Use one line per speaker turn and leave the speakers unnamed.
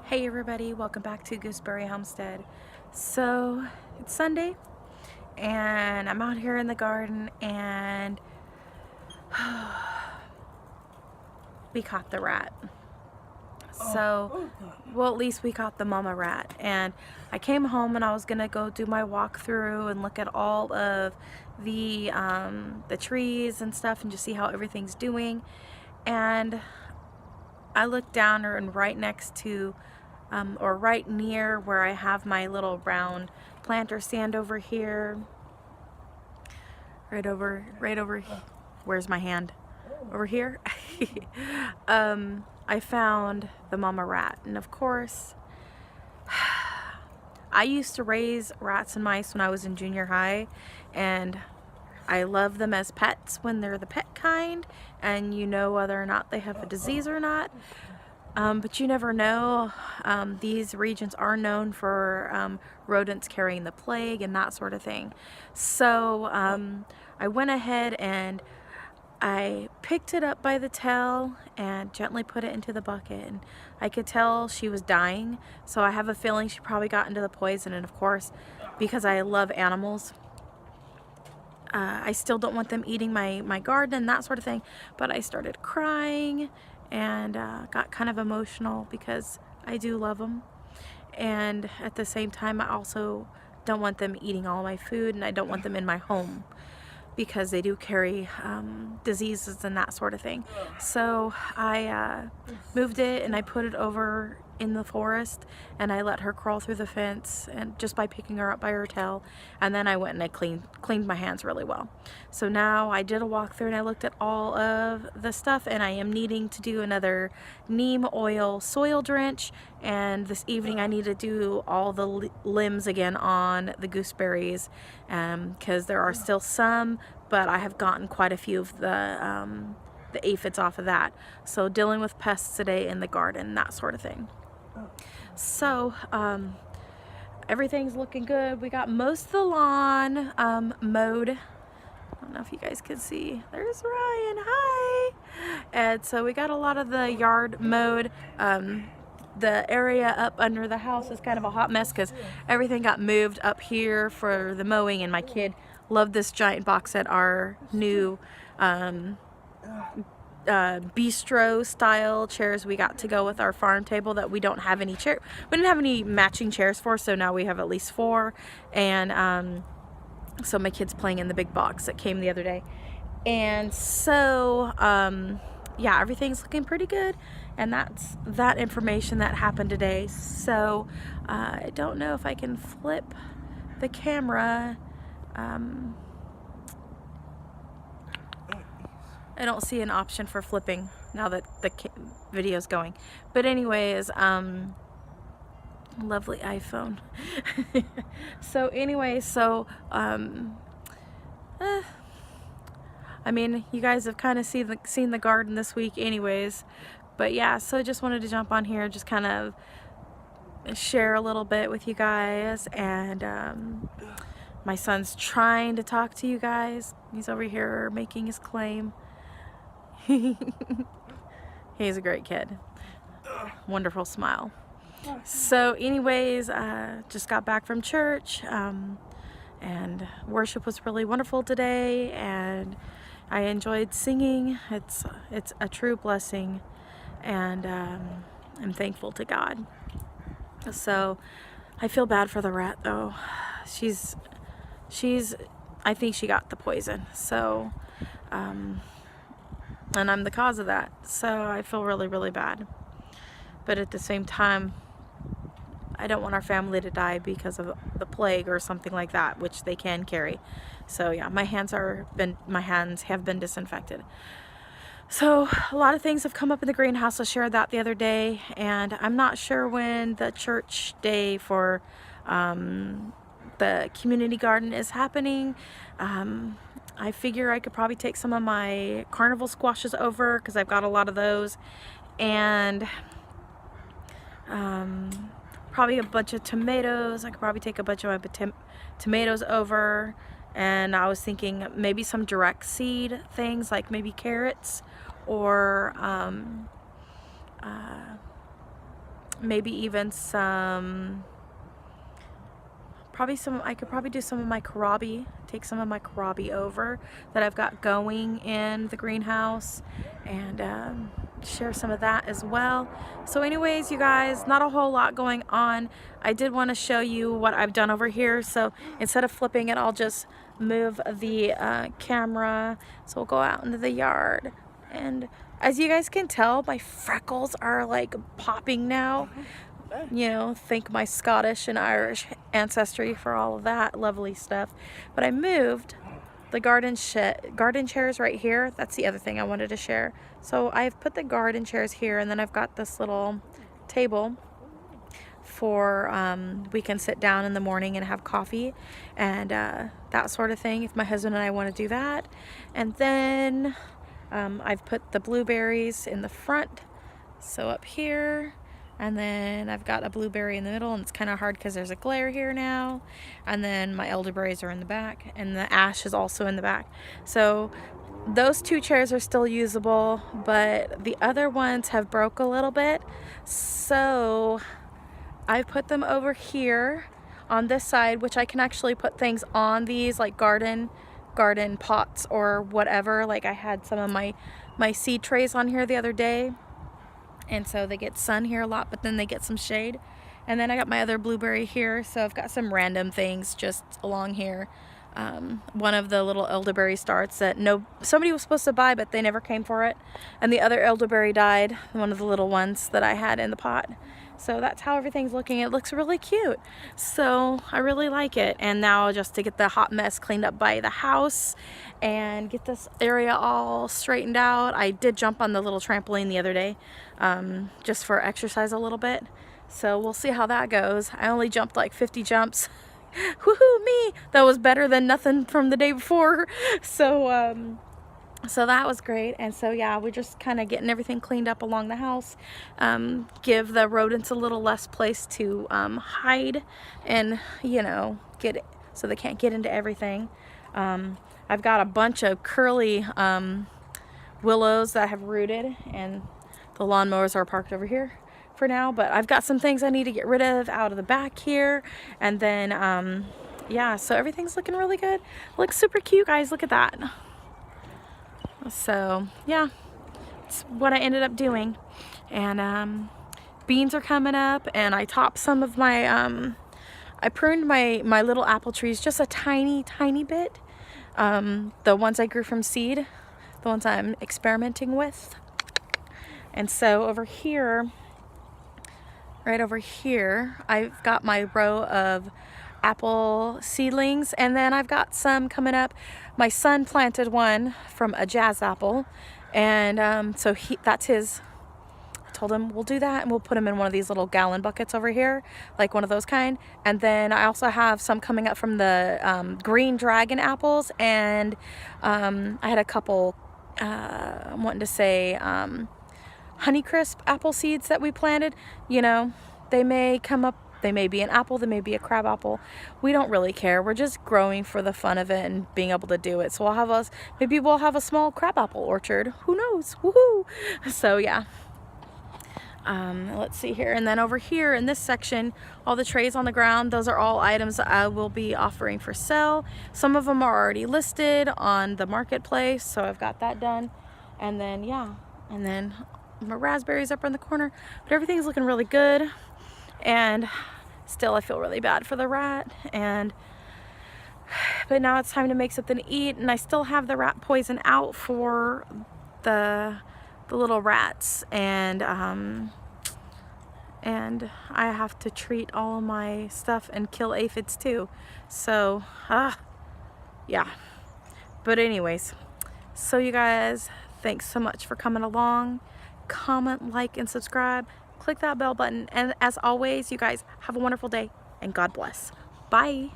Hey everybody, welcome back to Gooseberry Homestead. So it's Sunday and I'm out here in the garden and we caught the rat. So, well, at least we caught the mama rat. And I came home and I was gonna go do my walkthrough and look at all of the trees and stuff and just see how everything's doing. And I looked down and right next to or right near where I have my little round planter stand over here, right over, where's my hand? Over here. I found the mama rat, and of course, I used to raise rats and mice when I was in junior high, and I love them as pets when they're the pet kind, and you know whether or not they have a disease or not. But you never know. These regions are known for rodents carrying the plague and that sort of thing. So I went ahead and I picked it up by the tail and gently put it into the bucket. And I could tell she was dying, so I have a feeling she probably got into the poison. And of course, because I love animals, I still don't want them eating my garden and that sort of thing. But I started crying and got kind of emotional because I do love them, and at the same time I also don't want them eating all my food, and I don't want them in my home because they do carry diseases and that sort of thing. So I moved it and I put it over in the forest, and I let her crawl through the fence, and just by picking her up by her tail, and then I went and I cleaned my hands really well. So now I did a walkthrough and I looked at all of the stuff, and I am needing to do another neem oil soil drench, and this evening I need to do all the limbs again on the gooseberries, because there are still some, but I have gotten quite a few of the aphids off of that. So dealing with pests today in the garden, that sort of thing. So everything's looking good. We got most of the lawn mowed. I don't know if you guys can see. There's Ryan. Hi. And so we got a lot of the yard mowed. The area up under the house is kind of a hot mess because everything got moved up here for the mowing, and my kid loved this giant box set, our new bistro style chairs we got to go with our farm table that we don't have any chair. We didn't have any matching chairs for, so now we have at least 4. And so my kid's playing in the big box that came the other day. And so yeah, everything's looking pretty good, and that's that information that happened today. So I don't know if I can flip the camera. I don't see an option for flipping now that the video's going. But anyways, lovely iPhone. So anyway, so I mean, you guys have kind of seen the garden this week anyways. But yeah, so just wanted to jump on here, just kind of share a little bit with you guys. And my son's trying to talk to you guys. He's over here making his claim. He's a great kid. Wonderful smile. So anyways, just got back from church, and worship was really wonderful today, and I enjoyed singing. It's a true blessing, and I'm thankful to God. So I feel bad for the rat though. She's I think she got the poison. So and I'm the cause of that, so I feel really, really bad. But at the same time, I don't want our family to die because of the plague or something like that, which they can carry. So yeah, my hands have been disinfected. So a lot of things have come up in the greenhouse. I shared that the other day, and I'm not sure when the church day for the community garden is happening. I figure I could probably take some of my carnival squashes over because I've got a lot of those, and probably a bunch of tomatoes. I could probably take a bunch of my tomatoes over, and I was thinking maybe some direct seed things like maybe carrots or maybe even some, I could probably do some of my kohlrabi, take some of my kohlrabi over that I've got going in the greenhouse, and share some of that as well. So anyways, you guys, not a whole lot going on. I did want to show you what I've done over here. So instead of flipping it, I'll just move the camera. So we'll go out into the yard, and as you guys can tell, my freckles are like popping now. You know, thank my Scottish and Irish ancestry for all of that lovely stuff. But I moved the garden chairs right here. That's the other thing I wanted to share. So I've put the garden chairs here, and then I've got this little table for we can sit down in the morning and have coffee and that sort of thing if my husband and I want to do that. And then I've put the blueberries in the front, so up here. And then I've got a blueberry in the middle, and it's kind of hard because there's a glare here now. And then my elderberries are in the back, and the ash is also in the back. So those two chairs are still usable, but the other ones have broke a little bit. So I put them over here on this side, which I can actually put things on these, like garden pots or whatever. Like I had some of my seed trays on here the other day, and so they get sun here a lot, but then they get some shade. And then I got my other blueberry here, so I've got some random things just along here. One of the little elderberry starts that somebody was supposed to buy, but they never came for it. And the other elderberry died, one of the little ones that I had in the pot. So that's how everything's looking. It looks really cute. So I really like it. And now just to get the hot mess cleaned up by the house and get this area all straightened out. I did jump on the little trampoline the other day, just for exercise a little bit. So we'll see how that goes. I only jumped like 50 jumps. Woohoo, me! That was better than nothing from the day before. So so that was great. And so yeah, we're just kind of getting everything cleaned up along the house. Give the rodents a little less place to hide and, you know, so they can't get into everything. I've got a bunch of curly willows that have rooted, and the lawnmowers are parked over here for now, but I've got some things I need to get rid of out of the back here. And then yeah, so everything's looking really good. Looks super cute, guys. Look at that. So yeah, it's what I ended up doing. And beans are coming up, and I topped some of my I pruned my little apple trees just a tiny bit. The ones I grew from seed, the ones I'm experimenting with. And so over here, right over here, I've got my row of apple seedlings, and then I've got some coming up. My son planted one from a jazz apple, and so that's his. I told him we'll do that, and we'll put them in one of these little gallon buckets over here, like one of those kind. And then I also have some coming up from the green dragon apples, and I had a couple, I'm wanting to say, Honeycrisp apple seeds that we planted. You know, they may come up, they may be an apple, they may be a crab apple. We don't really care. We're just growing for the fun of it and being able to do it. So maybe we'll have a small crab apple orchard. Who knows? Woohoo! So yeah. Let's see here. And then over here in this section, all the trays on the ground, those are all items that I will be offering for sale. Some of them are already listed on the marketplace, so I've got that done. And then yeah, and then my raspberries up in the corner, but everything's looking really good. And still I feel really bad for the rat, but now it's time to make something to eat, and I still have the rat poison out for the little rats, and I have to treat all of my stuff and kill aphids too. So yeah, but anyways, so you guys, thanks so much for coming along. Comment, like, and subscribe. Click that bell button. And as always, you guys have a wonderful day, and God bless. Bye.